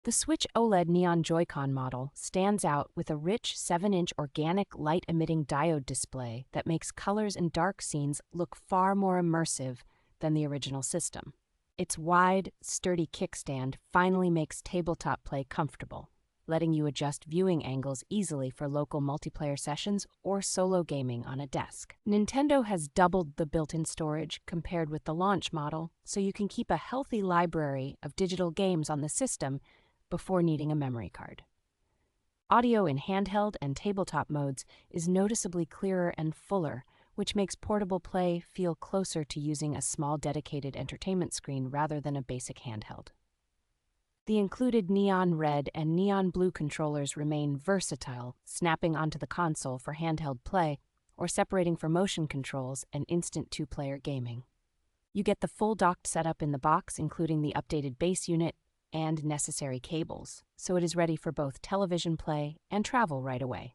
The Switch OLED Neon Joy-Con model stands out with a rich 7-inch organic light-emitting diode display that makes colors and dark scenes look far more immersive than the original system. Its wide, sturdy kickstand finally makes tabletop play comfortable, letting you adjust viewing angles easily for local multiplayer sessions or solo gaming on a desk. Nintendo has doubled the built-in storage compared with the launch model, so you can keep a healthy library of digital games on the system before needing a memory card. Audio in handheld and tabletop modes is noticeably clearer and fuller, which makes portable play feel closer to using a small dedicated entertainment screen rather than a basic handheld. The included neon red and neon blue controllers remain versatile, snapping onto the console for handheld play or separating for motion controls and instant two-player gaming. You get the full docked setup in the box, including the updated base unit and necessary cables, so it is ready for both television play and travel right away.